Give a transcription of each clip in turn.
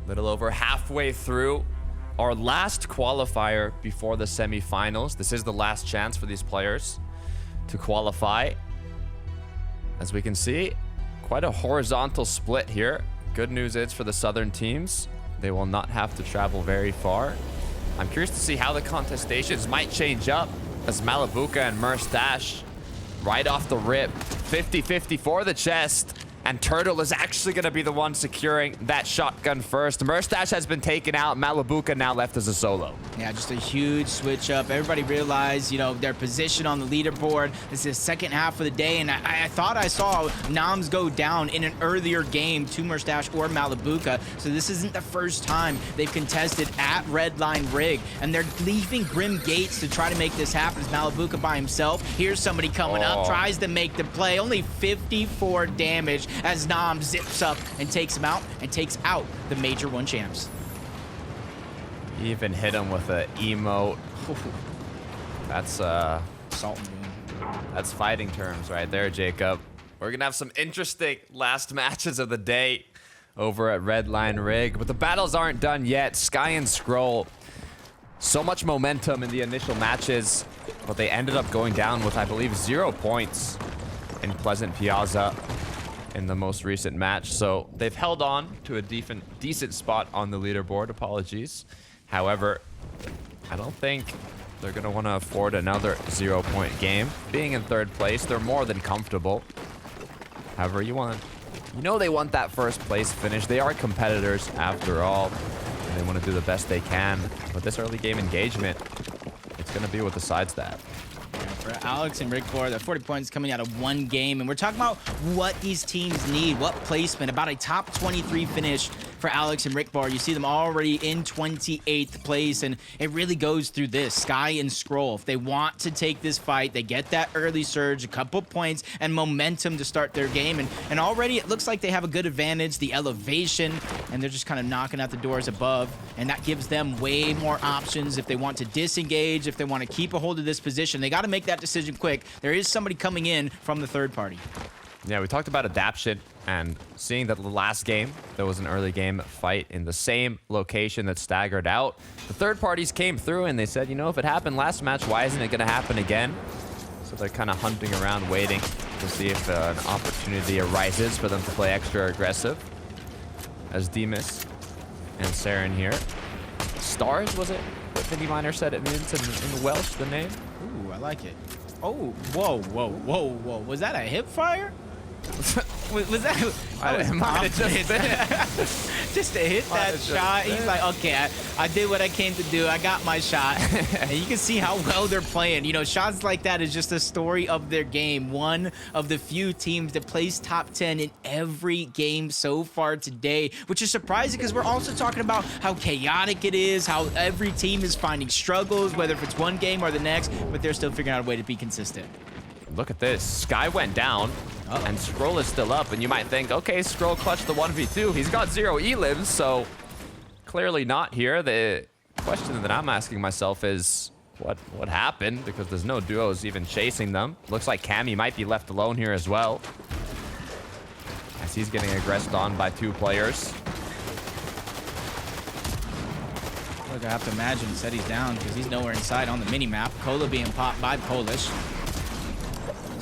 Little over halfway through our last qualifier before the semifinals. This is the last chance for these players to qualify. As we can see, quite a horizontal split here. Good news is for the southern teams, they will not have to travel very far. I'm curious to see how the contestations might change up as Malibuca and Murstache right off the rip, 50-50 for the chest. And Turtle is actually going to be the one securing that shotgun first. Murstache has been taken out. Malibuca now left as a solo. Yeah, just a huge switch up. Everybody realized, you know, their position on the leaderboard. This is the second half of the day, and I thought I saw Noms go down in an earlier game to Murstache or Malibuca. So this isn't the first time they've contested at Redline Rig, and they're leaving Grim Gates to try to make this happen. As Malibuca by himself. Here's somebody coming up, tries to make the play. Only 54 damage. As Nam zips up and takes him out and takes out the Major 1 champs. He even hit him with an emote. That's Salt and boom. That's fighting terms right there, Jacob. We're gonna have some interesting last matches of the day over at Redline Rig, but the battles aren't done yet. Sky and Scroll, so much momentum in the initial matches, but they ended up going down with, I believe, 0 points in Pleasant Piazza in the most recent match. So they've held on to a decent spot on the leaderboard. Apologies. However, I don't think they're going to want to afford another 0-point game. Being in third place, they're more than comfortable. However, you know they want that first place finish. They are competitors after all. And they want to do the best they can. But this early game engagement, it's going to be what decides that. For Alex and Rickboard, they're 40 points coming out of 1 game. And we're talking about what these teams need, what placement, about a top 23 finish for Alex and Rickboard. You see them already in 28th place, and it really goes through this. Sky and Scroll, if they want to take this fight, they get that early surge, a couple points, and momentum to start their game. And already it looks like they have a good advantage, the elevation, and they're just kind of knocking out the doors above. And that gives them way more options if they want to disengage, if they want to keep a hold of this position. They got to make that decision quick. There is somebody coming in from the third party. Yeah, we talked about adaption and seeing that the last game, there was an early game fight in the same location that staggered out. The third parties came through and they said, you know, if it happened last match, why isn't it going to happen again? So they're kind of hunting around, waiting to see if an opportunity arises for them to play extra aggressive. As Demas and Saren here. Stars, was it? What Vinny Miner said it means in Welsh, the name? Ooh, I like it. Oh, whoa, whoa, whoa, whoa. Was that a hip fire? was that? It might have just been. Just to hit that shot. He's like, okay, I did what I came to do. I got my shot. And you can see how well they're playing. You know, shots like that is just a story of their game. One of the few teams that plays top 10 in every game so far today, which is surprising because we're also talking about how chaotic it is, how every team is finding struggles, whether if it's one game or the next, but they're still figuring out a way to be consistent. Look at this. Sky went down, and Scroll is still up, and you might think, okay, Scroll clutched the 1v2. He's got 0 E-lives, so clearly not here. The question that I'm asking myself is, what happened? Because there's no duos even chasing them. Looks like Cammy might be left alone here as well, as he's getting aggressed on by 2 players. Look, I have to imagine Seti's down because he's nowhere inside on the mini-map. Cola being popped by Polish.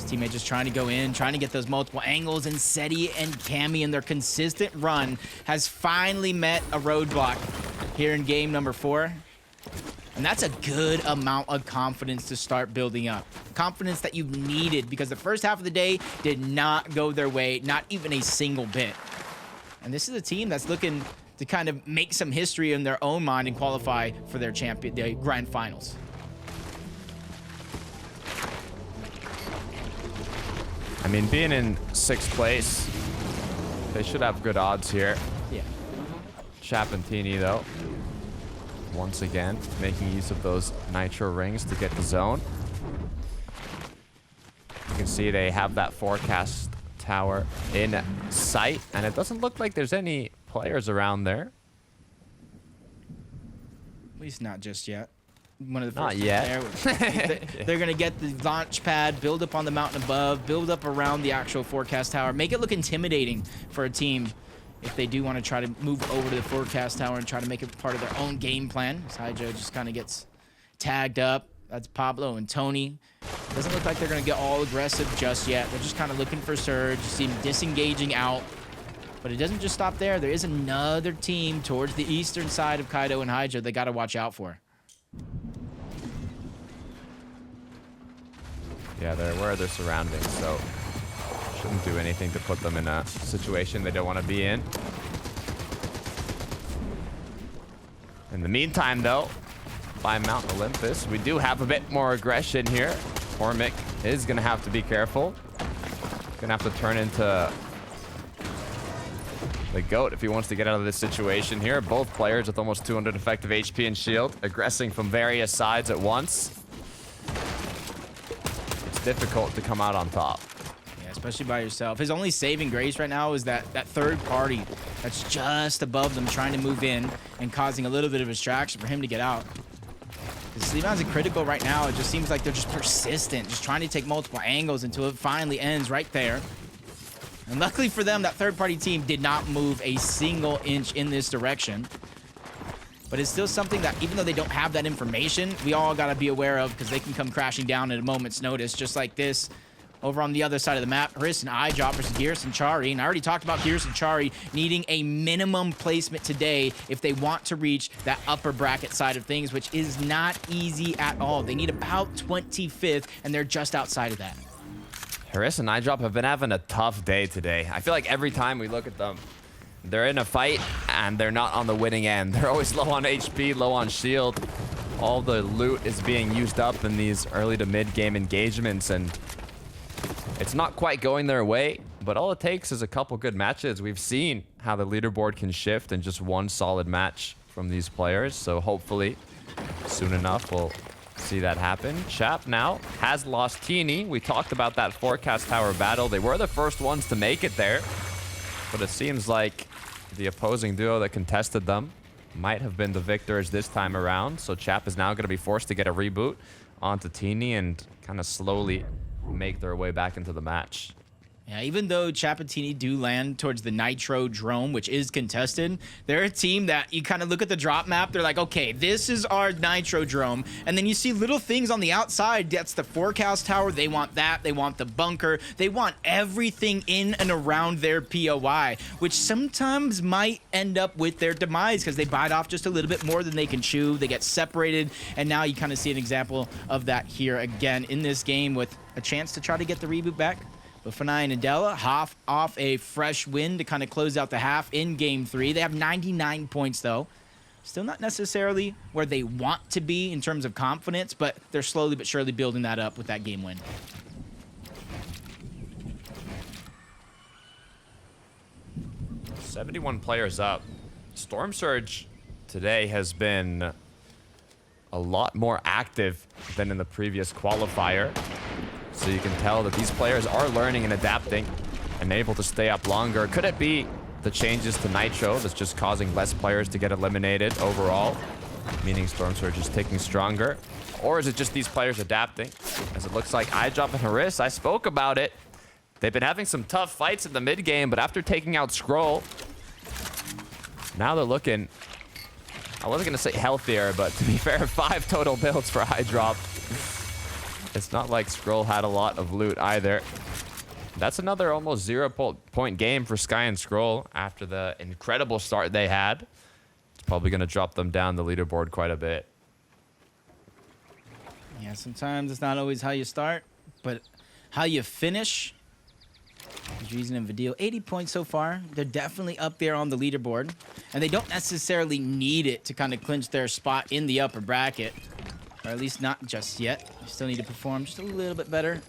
Teammate just trying to go in, trying to get those multiple angles, and Seti and Cammy in their consistent run has finally met a roadblock here in game number 4. And that's a good amount of confidence to start building up. Confidence that you've needed because the first half of the day did not go their way, not even a single bit. And this is a team that's looking to kind of make some history in their own mind and qualify for their the grand finals. I mean, being in 6th place, they should have good odds here. Yeah. Chapantini, though, once again, making use of those nitro rings to get the zone. You can see they have that forecast tower in sight, and it doesn't look like there's any players around there. At least not just yet. One of the not first yet. They're going to get the launch pad, build up on the mountain above, build up around the actual forecast tower, make it look intimidating for a team. if they do want to try to move over to the forecast tower and try to make it part of their own game plan. As Hijoe just kind of gets tagged up. That's Pablo and Tony. Doesn't look like they're going to get all aggressive just yet. They're just kind of looking for Surge. You see him disengaging out. But it doesn't just stop there. There is another team towards the eastern side of Kyto and Hijoe they got to watch out for. Yeah, they're aware of their surroundings, so shouldn't do anything to put them in a situation they don't want to be in. In the meantime, though, by Mount Olympus, we do have a bit more aggression here. Hormic is going to have to be careful. Going to have to turn into the GOAT if he wants to get out of this situation here. Both players with almost 200 effective HP and shield, aggressing from various sides at once. It's difficult to come out on top. Yeah, especially by yourself. His only saving grace right now is that third party that's just above them trying to move in and causing a little bit of distraction for him to get out. Sleevan's critical right now. It just seems like they're just persistent, just trying to take multiple angles until it finally ends right there. And luckily for them, that third-party team did not move a single inch in this direction. But it's still something that, even though they don't have that information, we all got to be aware of because they can come crashing down at a moment's notice, just like this. Over on the other side of the map, Haris and Hijoe versus Gears and Chari. And I already talked about Gears and Chari needing a minimum placement today if they want to reach that upper bracket side of things, which is not easy at all. They need about 25th, and they're just outside of that. Haris and Hijoe have been having a tough day today. I feel like every time we look at them, they're in a fight, and they're not on the winning end. They're always low on HP, low on shield. All the loot is being used up in these early to mid-game engagements, and it's not quite going their way, but all it takes is a couple good matches. We've seen how the leaderboard can shift in just one solid match from these players, so hopefully soon enough we'll see that happen. Chap now has lost Teeny. We talked about that forecast tower battle. They were the first ones to make it there, but it seems like the opposing duo that contested them might have been the victors this time around, so Chap is now going to be forced to get a reboot onto Teeny and kind of slowly make their way back into the match. Yeah, even though Chapatini do land towards the Nitro Drome, which is contested, they're a team that you kind of look at the drop map, they're like, okay, this is our Nitro Drome. And then you see little things on the outside. That's the forecast tower. They want that. They want the bunker. They want everything in and around their POI, which sometimes might end up with their demise because they bite off just a little bit more than they can chew. They get separated. And now you kind of see an example of that here again in this game with a chance to try to get the reboot back. But Fanai and Adela half off a fresh win to kind of close out the half in Game 3. They have 99 points, though. Still not necessarily where they want to be in terms of confidence, but they're slowly but surely building that up with that game win. "71 players up." Storm Surge today has been a lot more active than in the previous qualifier. So you can tell that these players are learning and adapting and able to stay up longer. Could it be the changes to Nitro that's just causing less players to get eliminated overall, meaning Storm Surge is taking stronger? Or is it just these players adapting? As it looks like Hijoe and Haris, I spoke about it. They've been having some tough fights in the mid game, but after taking out Scroll, now they're looking, I wasn't going to say healthier, but to be fair, 5 total builds for Hijoe. It's not like Scroll had a lot of loot either. That's another almost 0-point game for Sky and Scroll after the incredible start they had. It's probably going to drop them down the leaderboard quite a bit. Yeah, sometimes it's not always how you start, but how you finish. Reason and Video, 80 points so far. They're definitely up there on the leaderboard, and they don't necessarily need it to kind of clinch their spot in the upper bracket. Or at least not just yet. You still need to perform just a little bit better.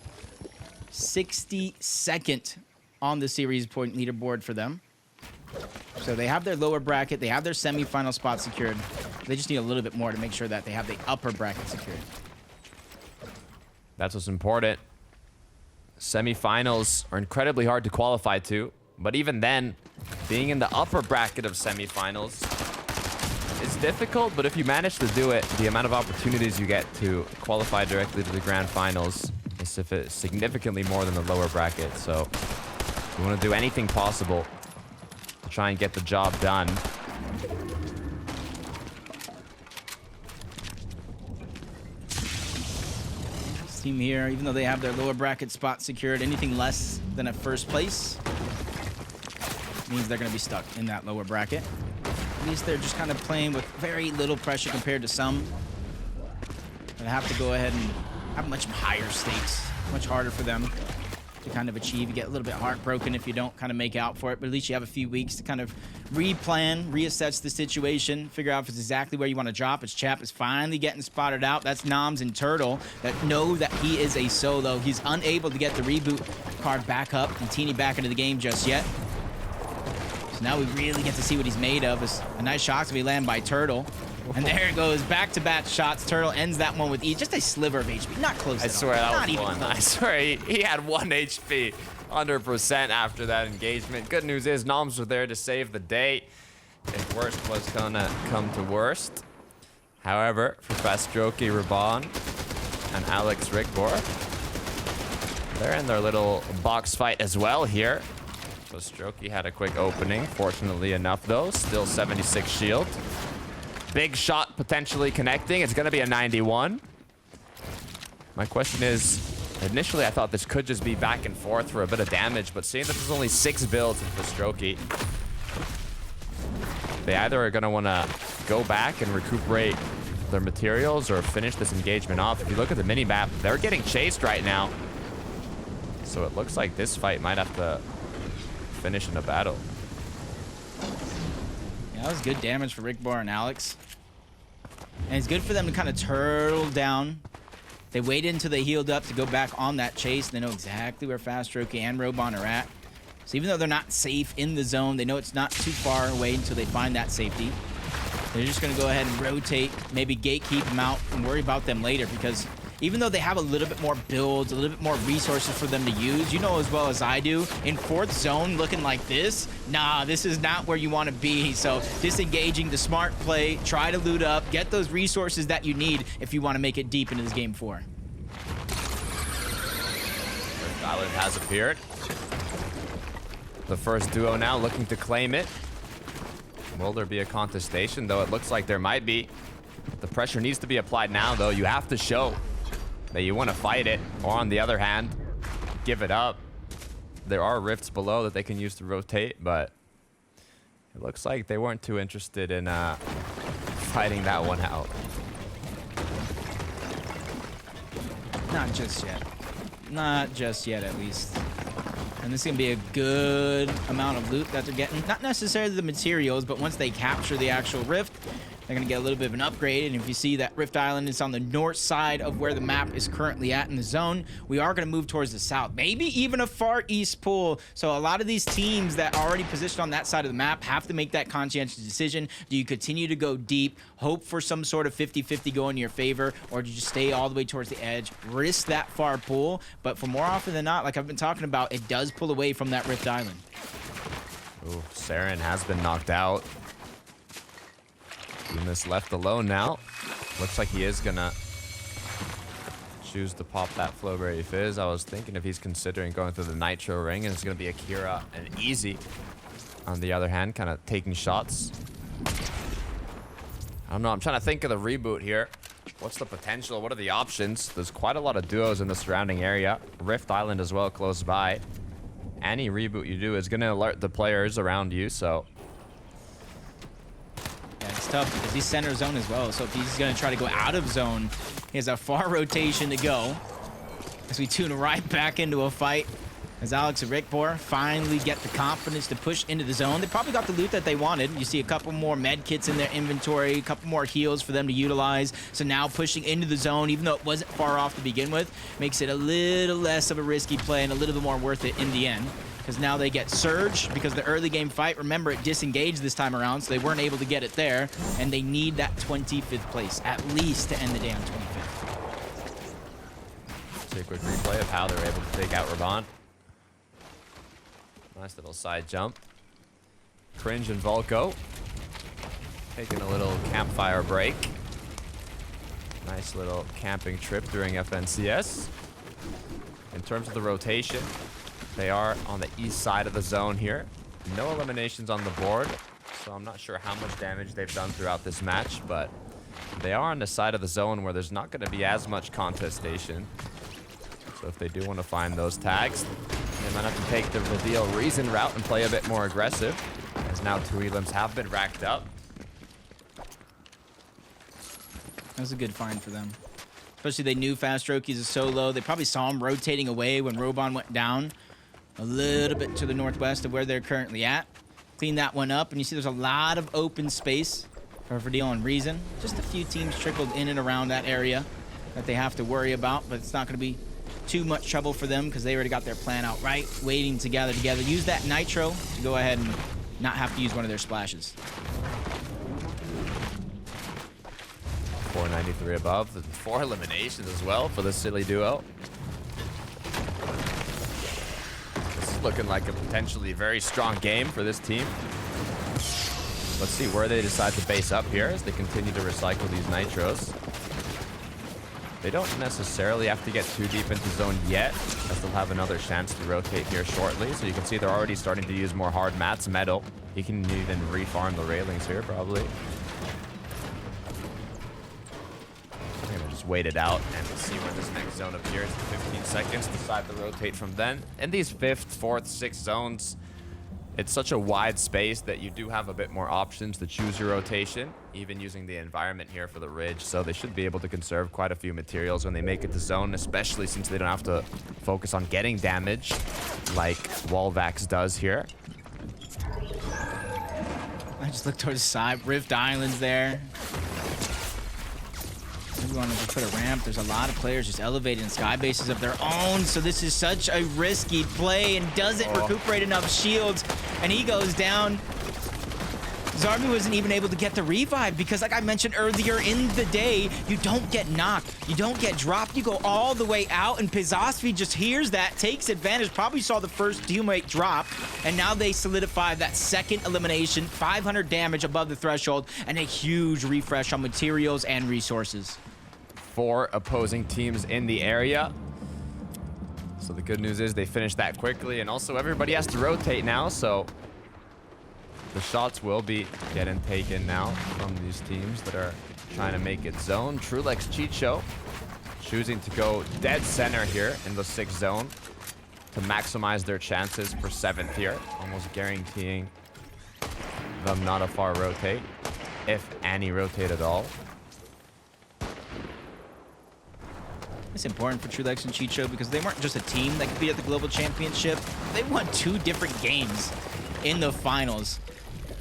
62nd on the series point leaderboard for them. So they have their lower bracket. They have their semifinal spot secured. They just need a little bit more to make sure that they have the upper bracket secured. That's what's important. Semifinals are incredibly hard to qualify to. But even then, being in the upper bracket of semifinals, it's difficult, but if you manage to do it, the amount of opportunities you get to qualify directly to the grand finals is significantly more than the lower bracket. So you want to do anything possible to try and get the job done. This team here, even though they have their lower bracket spot secured, anything less than a first place means they're going to be stuck in that lower bracket. At least they're just kind of playing with very little pressure compared to some that have to go ahead and have much higher stakes, much harder for them to kind of achieve. You get a little bit heartbroken if you don't kind of make out for it, but at least you have a few weeks to kind of replan, reassess the situation, figure out if it's exactly where you want to drop. As Chap is finally getting spotted out. That's Noms and Turtle that know that he is a solo. He's unable to get the reboot card back up and Teeny back into the game just yet. So now we really get to see what he's made of. It's a nice shot to be landed by Turtle. And there it goes, back-to-back shots. Turtle ends that one with just a sliver of HP. Not close I at swear all. that was one. I swear he had 1 HP, 100% after that engagement. Good news is Noms were there to save the day if worst was gonna come to worst. However, for Fastroki, Raban, and Alex Rickbor, they're in their little box fight as well here. So Strokey had a quick opening, fortunately enough though. Still 76 shield. Big shot potentially connecting. It's gonna be a 91. My question is, initially I thought this could just be back and forth for a bit of damage, but seeing that there's only 6 builds for Strokey, they either are gonna wanna go back and recuperate their materials or finish this engagement off. If you look at the mini-map, they're getting chased right now. So it looks like this fight might have to finish in a battle. Yeah, that was good damage for Rickbar and Alex. And it's good for them to kind of turtle down. They waited until they healed up to go back on that chase. They know exactly where Fastroki and Robon are at. So even though they're not safe in the zone, they know it's not too far away until they find that safety. They're just going to go ahead and rotate, maybe gatekeep them out and worry about them later, because even though they have a little bit more builds, a little bit more resources for them to use, you know as well as I do, in 4th zone looking like this, nah, this is not where you want to be. So disengaging the smart play, try to loot up, get those resources that you need if you want to make it deep into this game 4. First island has appeared. The first duo now looking to claim it. Will there be a contestation, though? It looks like there might be. The pressure needs to be applied now, though. You have to show that you want to fight it, or on the other hand, give it up. There are rifts below that they can use to rotate, but it looks like they weren't too interested in fighting that one out. Not just yet. Not just yet, at least. And this is going to be a good amount of loot that they're getting. Not necessarily the materials, but once they capture the actual rift, they're going to get a little bit of an upgrade. And if you see that Rift Island is on the north side of where the map is currently at in the zone, we are going to move towards the south. Maybe even a far east pool. So a lot of these teams that are already positioned on that side of the map have to make that conscientious decision. Do you continue to go deep, hope for some sort of 50-50 go in your favor, or do you just stay all the way towards the edge, risk that far pool? But for more often than not, like I've been talking about, it does pull away from that Rift Island. Ooh, Saren has been knocked out. Lunas left alone now. Looks like he is gonna choose to pop that Flowberry Fizz. I was thinking if he's considering going through the Nitro Ring, and it's gonna be Akira and Easy. On the other hand, kind of taking shots. I don't know, I'm trying to think of the reboot here. What's the potential? What are the options? There's quite a lot of duos in the surrounding area. Rift Island as well, close by. Any reboot you do is gonna alert the players around you, so it's tough because he's center zone as well. So if he's going to try to go out of zone, he has a far rotation to go. As we tune right back into a fight. As Alex and Rickbor finally get the confidence to push into the zone. They probably got the loot that they wanted. You see a couple more med kits in their inventory, a couple more heals for them to utilize. So now pushing into the zone, even though it wasn't far off to begin with, makes it a little less of a risky play and a little bit more worth it in the end. Because now they get Surge because the early game fight, remember, it disengaged this time around, so they weren't able to get it there. And they need that 25th place, at least, to end the day on 25th. See a quick replay of how they were able to take out Raban. Nice little side jump. Cringe and Volko taking a little campfire break. Nice little camping trip during FNCS. In terms of the rotation, they are on the east side of the zone here. No eliminations on the board, so I'm not sure how much damage they've done throughout this match, but they are on the side of the zone where there's not going to be as much contestation. So if they do want to find those tags, they might have to take the reveal reason route and play a bit more aggressive, as now 2 elims have been racked up. That was a good find for them. Especially they knew Fast Rokies is so low. They probably saw him rotating away when Robon went down a little bit to the northwest of where they're currently at. Clean that one up, and you see there's a lot of open space for Verdeal and Reason. Just a few teams trickled in and around that area that they have to worry about, but it's not going to be too much trouble for them because they already got their plan out right, waiting to gather together. Use that nitro to go ahead and not have to use one of their splashes. 493 above, and 4 eliminations as well for the silly duo. This is looking like a potentially very strong game for this team. Let's see where they decide to base up here as they continue to recycle these nitros. They don't necessarily have to get too deep into zone yet, as they'll have another chance to rotate here shortly. So you can see they're already starting to use more hard mats. Metal, he can even refarm the railings here probably. I'm gonna just wait it out and see where this next zone appears in 15 seconds. Decide to rotate from then. In these 5th, 4th, 6th zones, it's such a wide space that you do have a bit more options to choose your rotation, even using the environment here for the ridge. So they should be able to conserve quite a few materials when they make it to zone, especially since they don't have to focus on getting damage like Wallvax does here. I just look towards the side. Rift Islands there. We want to just put a ramp. There's a lot of players just elevating sky bases of their own, so this is such a risky play and doesn't recuperate enough shields, and he goes down. Zarby wasn't even able to get the revive because, like I mentioned earlier in the day, you don't get knocked, you don't get dropped, you go all the way out, and Pizosfi just hears that, takes advantage, probably saw the first teammate drop, and now they solidify that second elimination, 500 damage above the threshold, and a huge refresh on materials and resources. 4 opposing teams in the area. So the good news is they finished that quickly, and also everybody has to rotate now, so the shots will be getting taken now from these teams that are trying to make it zone. Trulex Hijoe choosing to go dead center here in the 6th zone to maximize their chances for 7th here, almost guaranteeing them not a far rotate, if any rotate at all. It's important for Trulex and Hijoe because they weren't just a team that could be at the Global Championship. They won 2 different games in the finals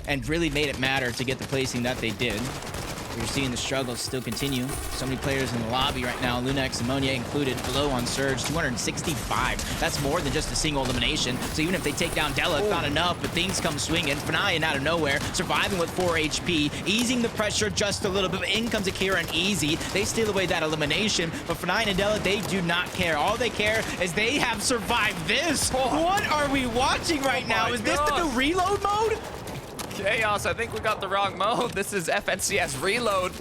and really made it matter to get the placing that they did. You're seeing the struggles still continue. So many players in the lobby right now, Lunex and Monier included, below on Surge, 265. That's more than just a single elimination. So even if they take down Dela, it's not enough, but things come swinging. Fanayan out of nowhere, surviving with 4 HP, easing the pressure just a little bit. But in comes Akira and Easy. They steal away that elimination, but Fanayan and Dela, they do not care. All they care is they have survived this. What are we watching right now? Is this the new reload mode? Chaos, I think we got the wrong mode. This is FNCS Reload.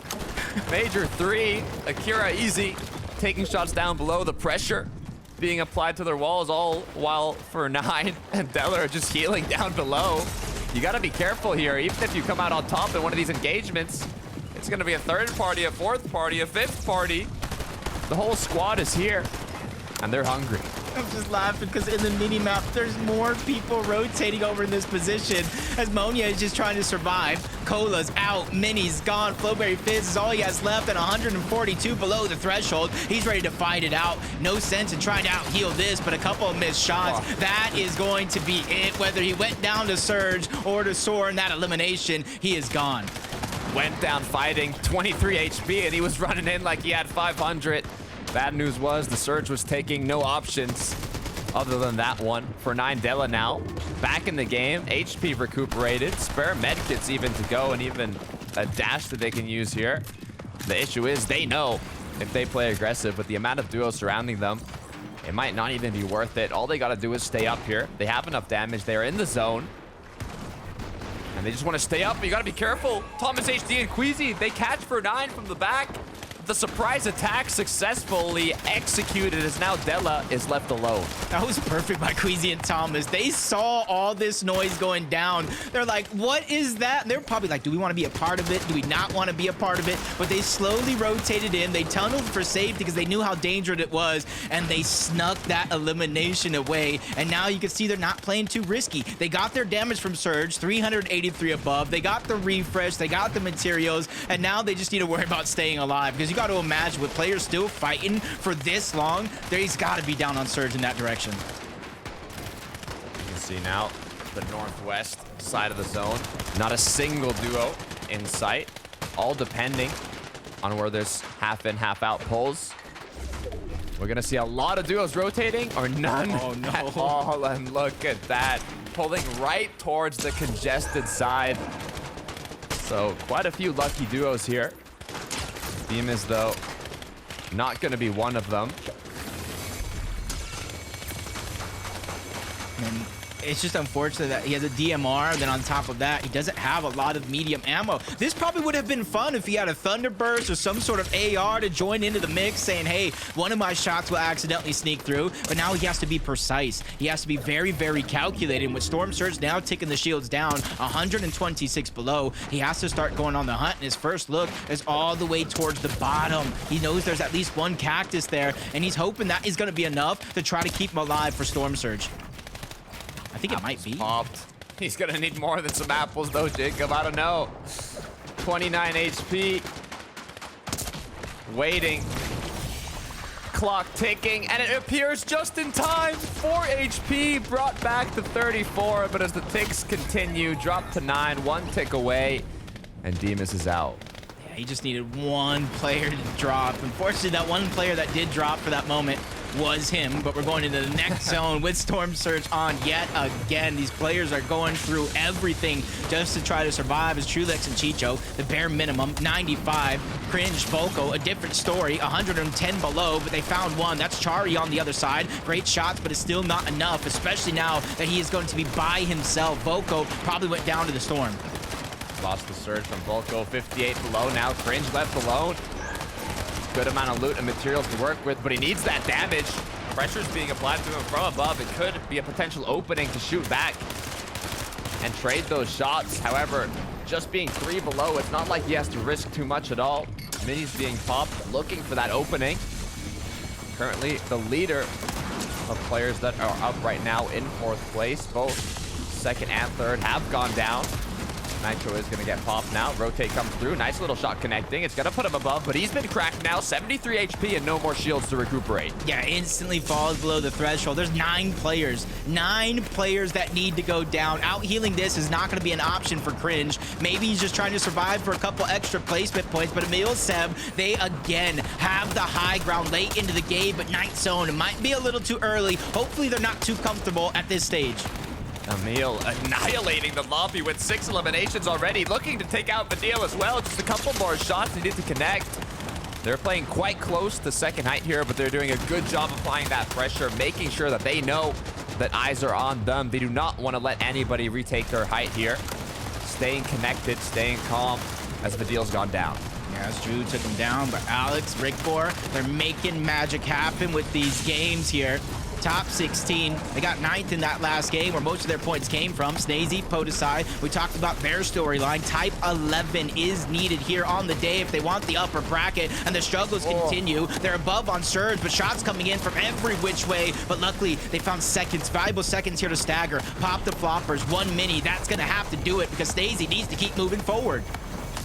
Major 3, Akira Easy taking shots down below, the pressure being applied to their walls, all while for 9 and Dela are just healing down below. You gotta be careful here. Even if you come out on top in one of these engagements, it's gonna be a 3rd party, a 4th party, a 5th party. The whole squad is here, and they're hungry. I'm just laughing because in the mini-map, there's more people rotating over in this position as Monia is just trying to survive. Cola's out, Mini's gone, Flowberry Fizz is all he has left at 142 below the threshold. He's ready to fight it out. No sense in trying to out-heal this, but a couple of missed shots. That is going to be it. Whether he went down to Surge or to Soar in that elimination, he is gone. Went down fighting, 23 HP, and he was running in like he had 500. Bad news was the Surge was taking no options other than that one. For 9, Dela now back in the game, HP recuperated, spare medkits even to go, and even a dash that they can use here. The issue is they know if they play aggressive with the amount of duos surrounding them, it might not even be worth it. All they got to do is stay up here. They have enough damage. They're in the zone, and they just want to stay up. But you got to be careful. Thomas HD and Queasy, they catch for 9 from the back. the surprise attack successfully executed as now Della is left alone. That was perfect by Queasy and Thomas. They saw all this noise going down. They're like, what is that? And they're probably like, do we want to be a part of it? Do we not want to be a part of it? But they slowly rotated in. They tunneled for safety because they knew how dangerous it was, and they snuck that elimination away. And now you can see they're not playing too risky. They got their damage from Surge, 383 above. They got the refresh. They got the materials. And now they just need to worry about staying alive, because you got to imagine with players still fighting for this long, he's got to be down on Surge in that direction. You can see now the northwest side of the zone. Not a single duo in sight, all depending on where there's half in, half out pulls. We're going to see a lot of duos rotating or none at all. And look at that, pulling right towards the congested side. So quite a few lucky duos here. Demas, though, not going to be one of them. And it's just unfortunate that he has a DMR, and then on top of that, he doesn't have a lot of medium ammo. This probably would have been fun if he had a Thunderburst or some sort of AR to join into the mix, saying, hey, one of my shots will accidentally sneak through. But now he has to be precise. He has to be very, very calculated. With Storm Surge now ticking the shields down, 126 below, he has to start going on the hunt, and his first look is all the way towards the bottom. He knows there's at least one cactus there, and he's hoping that is going to be enough to try to keep him alive for Storm Surge. I think it might be. Popped. He's gonna need more than some apples though, Jacob. I don't know. 29 HP. Waiting. Clock ticking, and it appears just in time. 4 HP brought back to 34, but as the ticks continue, drop to 9, 1 tick away, and Demas is out. Yeah, he just needed one player to drop. Unfortunately, that one player that did drop for that moment was him, but we're going into the next zone with Storm Surge on yet again. These players are going through everything just to try to survive as Trulex and Hijoe, the bare minimum, 95. Cringe, Volko, a different story, 110 below, but they found one. That's Chari on the other side. Great shots, but it's still not enough, especially now that he is going to be by himself. Volko probably went down to the Storm. Lost the Surge from Volko, 58 below. Now Cringe left alone. Good amount of loot and materials to work with, but he needs that damage. Pressure's being applied to him from above. It could be a potential opening to shoot back and trade those shots. However, just being 3 below, it's not like he has to risk too much at all. Minis being popped, looking for that opening. Currently, the leader of players that are up right now in 4th place. Both 2nd and 3rd have gone down. Nitro is going to get popped now. Rotate comes through. Nice little shot connecting. It's going to put him above, but he's been cracked now. 73 HP and no more shields to recuperate. Yeah, instantly falls below the threshold. There's 9 players. 9 players that need to go down. Out healing this is not going to be an option for Cringe. Maybe he's just trying to survive for a couple extra placement points, but Emil Seb, they again have the high ground late into the game, but Night Zone, it might be a little too early. Hopefully they're not too comfortable at this stage. Emil annihilating the lobby with 6 eliminations already, looking to take out Vadil as well. Just a couple more shots needed to connect. They're playing quite close to 2nd height here, but they're doing a good job applying that pressure, making sure that they know that eyes are on them. They do not want to let anybody retake their height here. Staying connected, staying calm as Vadil's gone down. Yeah, as Drew took him down, but Alex, Rickbor, they're making magic happen with these games here. Top 16. They got 9th in that last game where most of their points came from. Snazy, Podesai. We talked about their storyline. Type 11 is needed here on the day if they want the upper bracket, and the struggles continue. They're above on Surge, but shots coming in from every which way. But luckily, they found seconds, valuable seconds here to stagger. Pop the floppers, 1 mini. That's going to have to do it because Snazy needs to keep moving forward.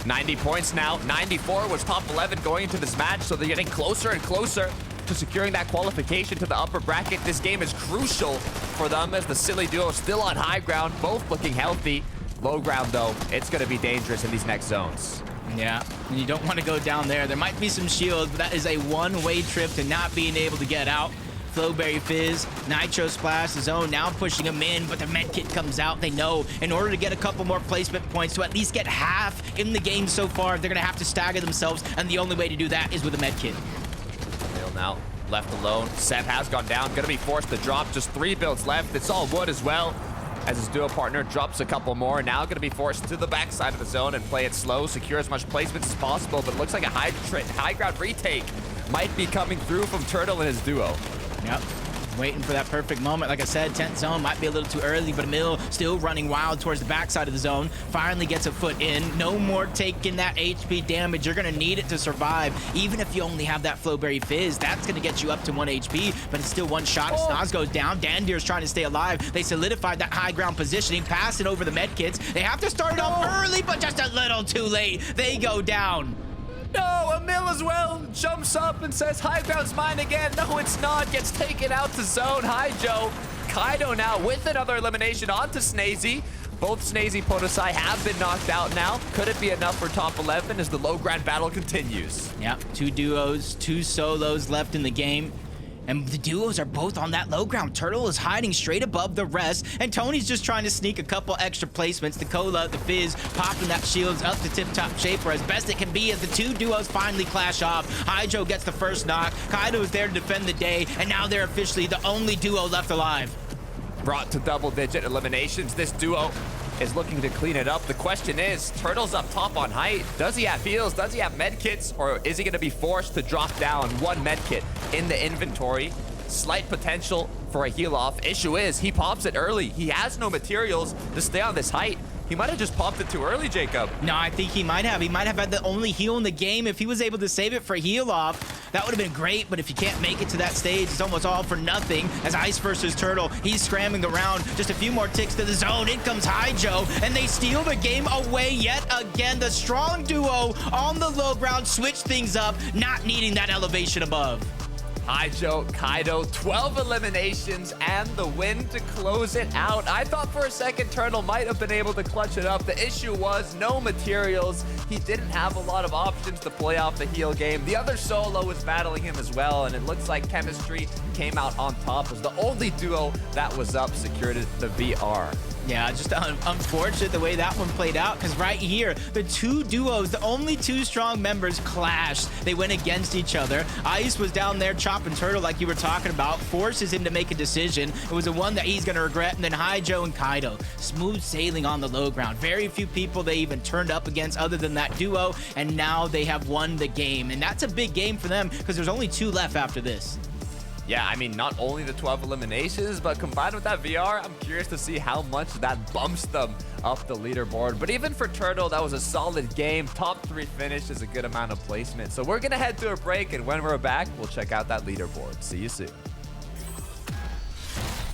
90 points now. 94 was top 11 going into this match, so they're getting closer and closer to securing that qualification to the upper bracket. This game is crucial for them as the silly duo is still on high ground, both looking healthy. Low ground, though, it's going to be dangerous in these next zones. Yeah, and you don't want to go down there. There might be some shields, but that is a one-way trip to not being able to get out. Flowberry Fizz, Nitro Splash, the zone now pushing him in, but the med kit comes out. They know in order to get a couple more placement points to at least get half in the game so far, they're going to have to stagger themselves, and the only way to do that is with a med kit. Now left alone. Seth has gone down. Going to be forced to drop. Just 3 builds left. It's all wood as well. as his duo partner drops a couple more. Now going to be forced to the backside of the zone and play it slow, secure as much placement as possible, but it looks like a high ground retake might be coming through from Turtle and his duo. Yep. Waiting for that perfect moment. Like I said, 10th zone might be a little too early, but Emil still running wild towards the backside of the zone. Finally gets a foot in. No more taking that HP damage. You're going to need it to survive. Even if you only have that Flowberry Fizz, that's going to get you up to 1 HP, but it's still one shot. Snoz goes down. Dandir's trying to stay alive. They solidified that high ground positioning, passing over the medkits. They have to start it off early, but just a little too late. They go down. No, Emil as well jumps up and says, high ground's mine again. No, it's not. Gets taken out to zone. Hijoe. Kyto now with another elimination onto Snazy. Both Snazy Podosai have been knocked out now. Could it be enough for top 11 as the low ground battle continues? Yep, 2 duos, 2 solos left in the game. And the duos are both on that low ground. Turtle is hiding straight above the rest, and Tony's just trying to sneak a couple extra placements. The Cola, the Fizz, popping that shields up to tip-top shape for as best it can be as the 2 duos finally clash off. Hijoe gets the first knock. Kyto is there to defend the day, and now they're officially the only duo left alive. Brought to double-digit eliminations, this duo is looking to clean it up. The question is, Turtle's up top on height. Does he have heals? Does he have medkits? Or is he going to be forced to drop down 1 medkit in the inventory? Slight potential for a heal off. Issue is, he pops it early. He has no materials to stay on this height. He might have just popped it too early, Jacob. No, I think he might have. He might have had the only heal in the game. If he was able to save it for heal off, that would have been great. But if you can't make it to that stage, it's almost all for nothing. As Ice versus Turtle, he's scrambling around. Just a few more ticks to the zone. In comes Hijoe, and they steal the game away yet again. The strong duo on the low ground switch things up, not needing that elevation above. Hijoe, Kyto, 12 eliminations and the win to close it out. I thought for a second Turtle might have been able to clutch it up. The issue was no materials. He didn't have a lot of options to play off the heal game. The other solo was battling him as well, and it looks like Chemistry came out on top as the only duo that was up, secured the VR. Yeah, just unfortunate the way that one played out, because right here, the 2 duos, the only 2 strong members clashed. They went against each other. Ice was down there chopping Turtle like you were talking about, forces him to make a decision. It was the one that he's going to regret, and then Hijoe and Kyto, smooth sailing on the low ground. Very few people they even turned up against other than that duo, and now they have won the game. And that's a big game for them, because there's only 2 left after this. Yeah, I mean, not only the 12 eliminations, but combined with that VR, I'm curious to see how much that bumps them up the leaderboard. But even for Turtle, that was a solid game. Top 3 finish is a good amount of placement. So we're going to head to a break, and when we're back, we'll check out that leaderboard. See you soon.